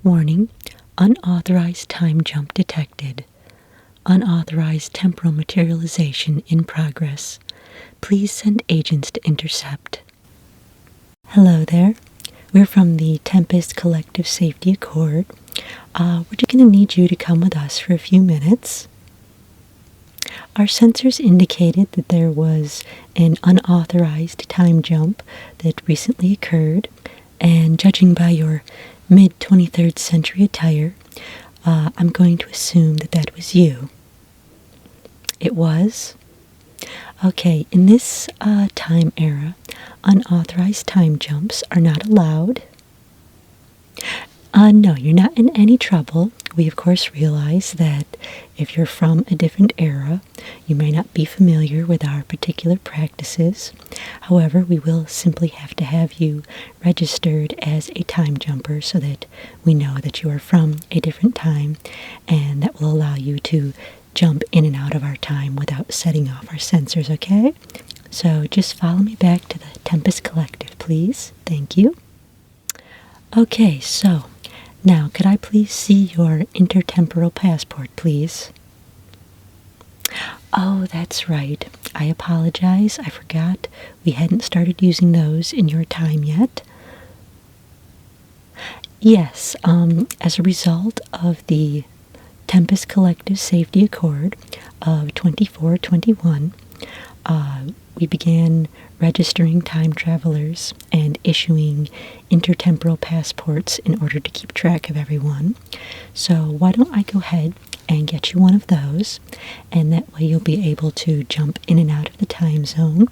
Warning, unauthorized time jump detected. Unauthorized temporal materialization in progress. Please send agents to intercept. Hello there. We're from the Tempest Collective Safety Accord. We're just going to need you to come with us for a few minutes. Our sensors indicated that there was an unauthorized time jump that recently occurred, and judging by your mid-23rd century attire, I'm going to assume that that was you. It was? Okay, in this time era, unauthorized time jumps are not allowed. No, you're not in any trouble. We, of course, realize that if you're from a different era, you may not be familiar with our particular practices. However, we will simply have to have you registered as a time jumper so that we know that you are from a different time, and that will allow you to jump in and out of our time without setting off our sensors, okay? So just follow me back to the Tempest Collective, please. Thank you. Okay, so now could I please see your intertemporal passport, please? Oh, that's right. I apologize. I forgot we hadn't started using those in your time yet. Yes, as a result of the Tempest Collective Safety Accord of 2421, we began registering time travelers and issuing intertemporal passports in order to keep track of everyone. So why don't I go ahead and get you one of those, and that way you'll be able to jump in and out of the time zone.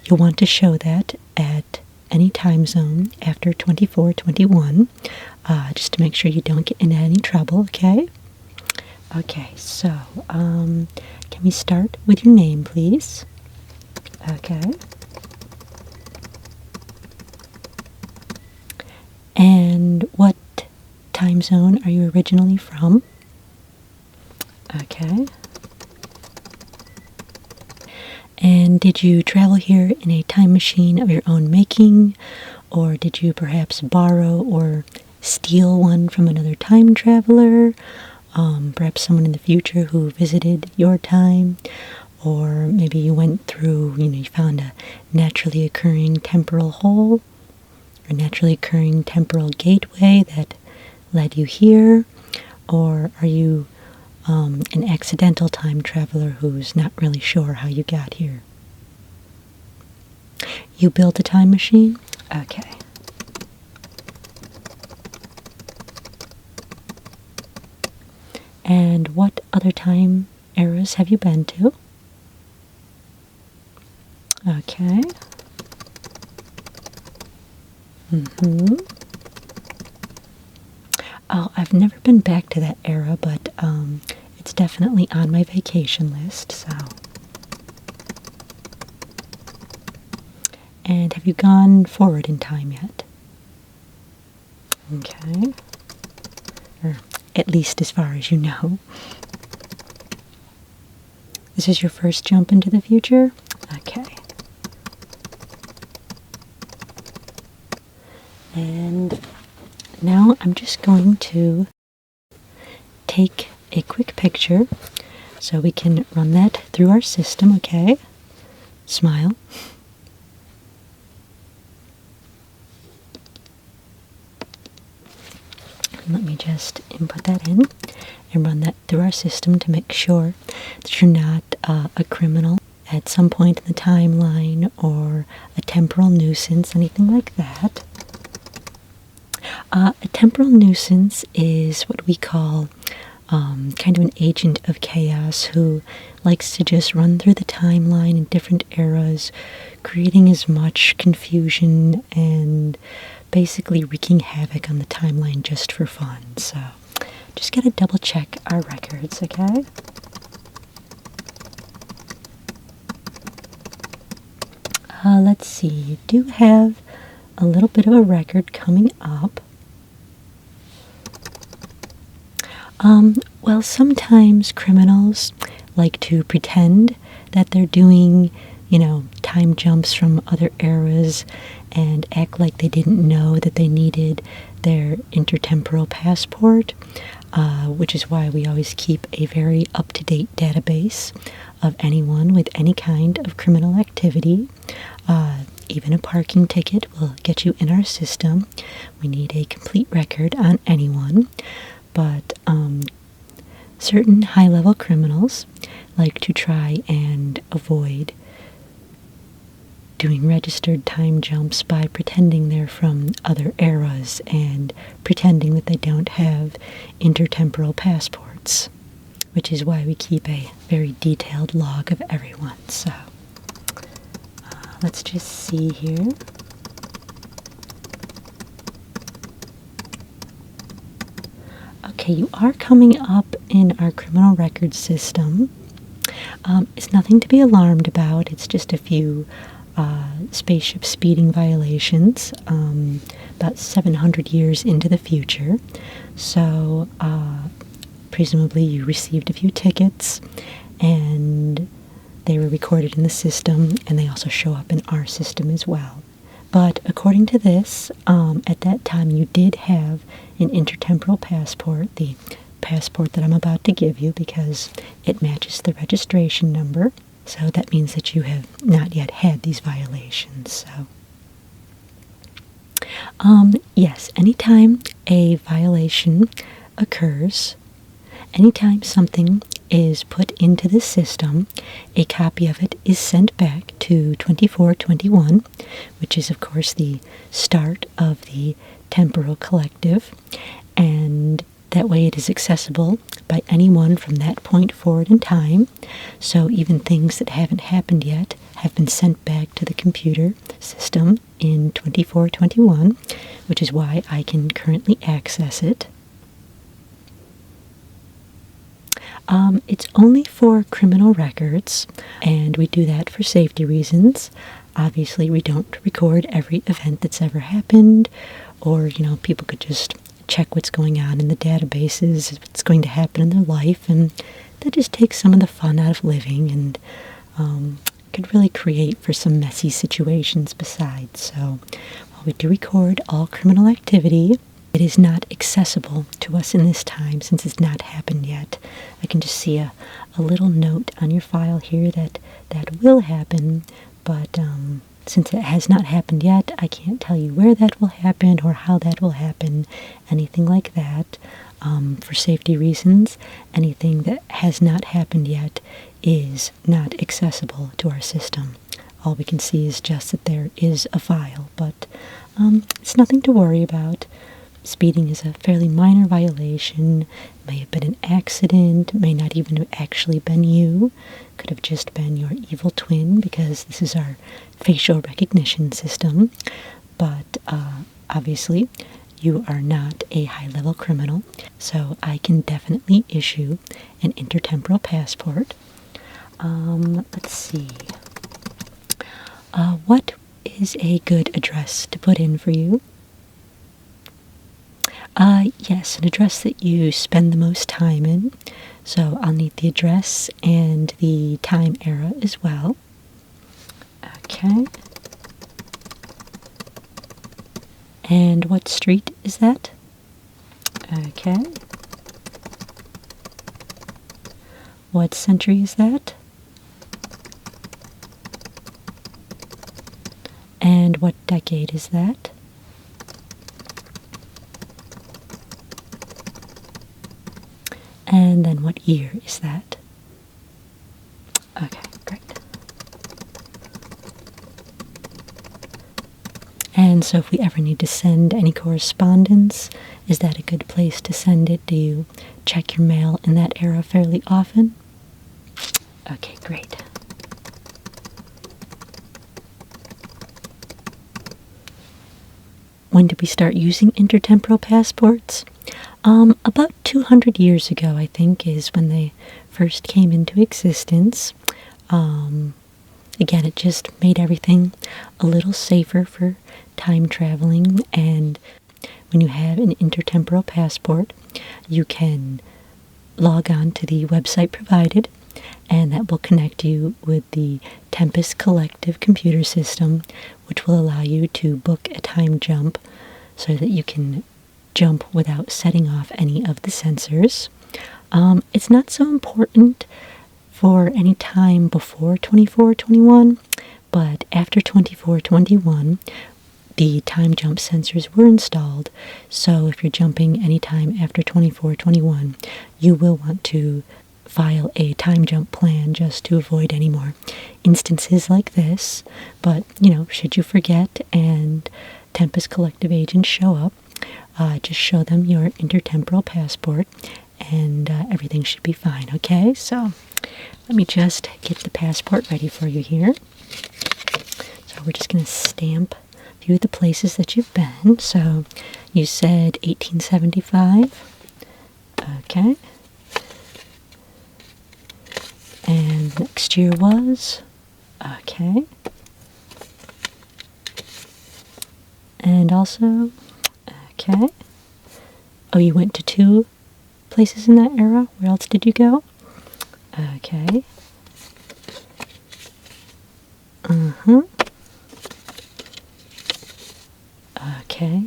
You'll want to show that at any time zone after 2421, just to make sure you don't get into any trouble, okay? Okay, so can we start with your name, please? Okay. And what time zone are you originally from? Okay. And did you travel here in a time machine of your own making, or did you perhaps borrow or steal one from another time traveler? Perhaps someone in the future who visited your time, or maybe you went through, you found a naturally occurring temporal hole, or naturally occurring temporal gateway that led you here, or are you an accidental time traveler who's not really sure how you got here? You built a time machine? Okay. And what other time eras have you been to? Okay. Oh, I've never been back to that era, but it's definitely on my vacation list, so. And have you gone forward in time yet? Okay. Or at least as far as you know. This is your first jump into the future? Okay. And now I'm just going to take a quick picture so we can run that through our system, okay? Smile. Let me just input that in and run that through our system to make sure that you're not a criminal at some point in the timeline or a temporal nuisance, anything like that. A temporal nuisance is what we call kind of an agent of chaos who likes to just run through the timeline in different eras, creating as much confusion and basically wreaking havoc on the timeline just for fun. So just gotta double check our records, okay? Let's see, you do have a little bit of a record coming up. Well, sometimes criminals like to pretend that they're doing time jumps from other eras and act like they didn't know that they needed their intertemporal passport, which is why we always keep a very up-to-date database of anyone with any kind of criminal activity. Even a parking ticket will get you in our system. We need a complete record on anyone. But certain high-level criminals like to try and avoid doing registered time jumps by pretending they're from other eras and pretending that they don't have intertemporal passports, which is why we keep a very detailed log of everyone. So let's just see here. Okay, you are coming up in our criminal record system. It's nothing to be alarmed about. It's just a few spaceship speeding violations about 700 years into the future. So presumably you received a few tickets and they were recorded in the system, and they also show up in our system as well. But according to this, at that time you did have an intertemporal passport, the passport that I'm about to give you, because it matches the registration number. So that means that you have not yet had these violations. So, yes, anytime a violation occurs, anytime something is put into the system, a copy of it is sent back to 2421, which is, of course, the start of the temporal collective, and that way it is accessible by anyone from that point forward in time. So even things that haven't happened yet have been sent back to the computer system in 2421, which is why I can currently access it. It's only for criminal records, and we do that for safety reasons. Obviously, we don't record every event that's ever happened, or, people could just check what's going on in the databases, what's going to happen in their life, and that just takes some of the fun out of living, and could really create for some messy situations besides. So while we do record all criminal activity, it is not accessible to us in this time since it's not happened yet. I can just see a little note on your file here that will happen, but since it has not happened yet, I can't tell you where that will happen or how that will happen, anything like that. For safety reasons, anything that has not happened yet is not accessible to our system. All we can see is just that there is a file, but it's nothing to worry about. Speeding is a fairly minor violation. May have been an accident, may not even have actually been you. Could have just been your evil twin, because this is our facial recognition system. But obviously, you are not a high-level criminal, so I can definitely issue an intertemporal passport. Let's see. What is a good address to put in for you? Yes, an address that you spend the most time in. So I'll need the address and the time era as well. Okay. And what street is that? Okay. What century is that? And what decade is that? And then what year is that? Okay, great. And so if we ever need to send any correspondence, is that a good place to send it? Do you check your mail in that era fairly often? Okay, great. When did we start using intertemporal passports? About 200 years ago, I think, is when they first came into existence. Again, it just made everything a little safer for time traveling, and when you have an intertemporal passport, you can log on to the website provided, and that will connect you with the Tempest Collective computer system, which will allow you to book a time jump so that you can jump without setting off any of the sensors. It's not so important for any time before 2421, but after 2421, the time jump sensors were installed, so if you're jumping anytime after 2421, you will want to file a time jump plan just to avoid any more instances like this. But, should you forget and Tempest Collective agents show up, just show them your intertemporal passport and everything should be fine, okay? So let me just get the passport ready for you here. So we're just going to stamp a few of the places that you've been. So you said 1875. Okay. And next year was? Okay. And also, okay. Oh, you went to 2 places in that era? Where else did you go? Okay. Okay.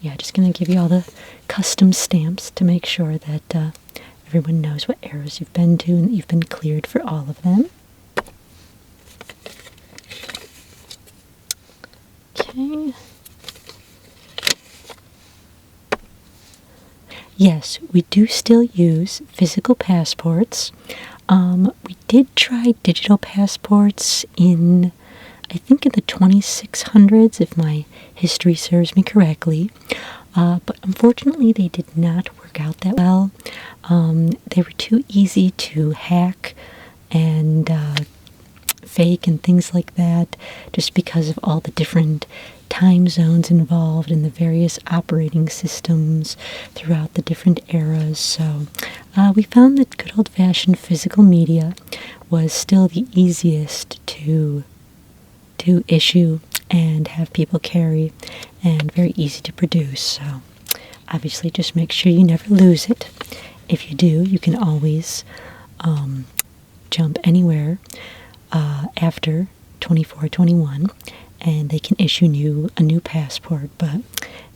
Yeah, just going to give you all the custom stamps to make sure that everyone knows what eras you've been to and that you've been cleared for all of them. Okay. Yes, we do still use physical passports. We did try digital passports in, I think, in the 2600s, if my history serves me correctly. But unfortunately, they did not work out that well. They were too easy to hack and fake and things like that, just because of all the different time zones involved in the various operating systems throughout the different eras. So we found that good old-fashioned physical media was still the easiest to issue and have people carry, and very easy to produce. So obviously just make sure you never lose it. If you do, you can always jump anywhere after 2421, and they can issue a new passport, but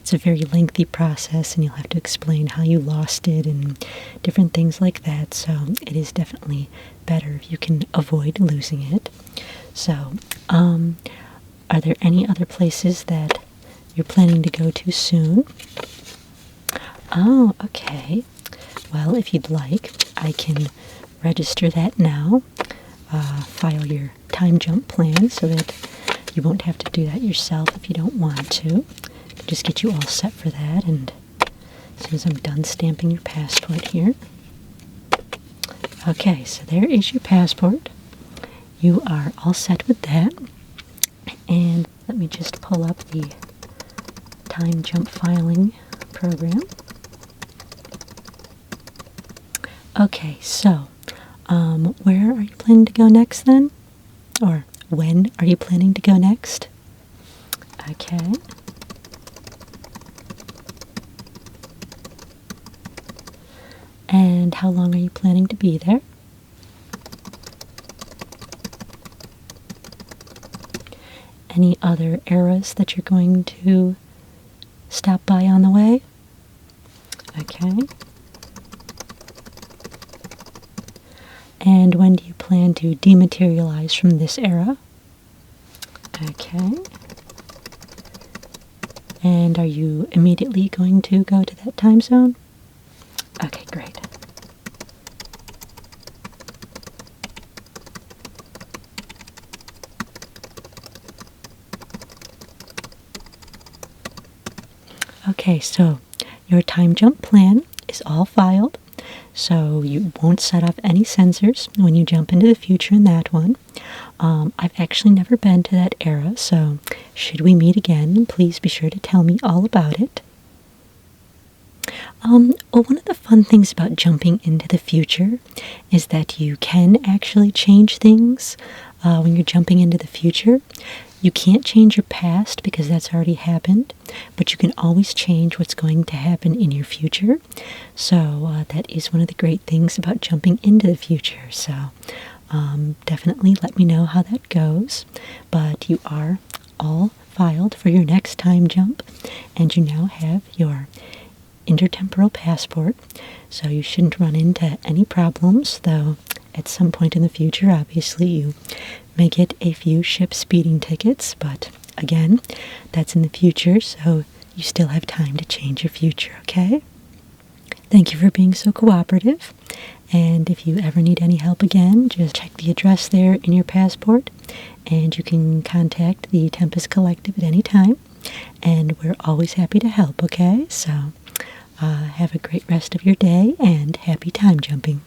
it's a very lengthy process and you'll have to explain how you lost it and different things like that. So it is definitely better if you can avoid losing it. So are there any other places that you're planning to go to soon? Oh, okay. Well, if you'd like, I can register that now. File your time jump plan so that you won't have to do that yourself if you don't want to. Just get you all set for that, and as soon as I'm done stamping your passport here. Okay, so there is your passport. You are all set with that. And let me just pull up the time jump filing program. Okay, so where are you planning to go next then? Or when are you planning to go next? Okay. And how long are you planning to be there? Any other eras that you're going to stop by on the way? Okay. And when do you plan to dematerialize from this era? Okay. And are you immediately going to go to that time zone? Okay, great. Okay, so your time jump plan is all filed, so you won't set off any sensors when you jump into the future in that one. I've actually never been to that era, so should we meet again, please be sure to tell me all about it. Well, one of the fun things about jumping into the future is that you can actually change things when you're jumping into the future. You can't change your past because that's already happened, but you can always change what's going to happen in your future. So that is one of the great things about jumping into the future. So definitely let me know how that goes. But you are all filed for your next time jump, and you now have your intertemporal passport, so you shouldn't run into any problems, though at some point in the future, obviously, you may get a few ship speeding tickets, but again, that's in the future, so you still have time to change your future, okay? Thank you for being so cooperative, and if you ever need any help again, just check the address there in your passport, and you can contact the Tempest Collective at any time, and we're always happy to help, okay? So have a great rest of your day, and happy time jumping.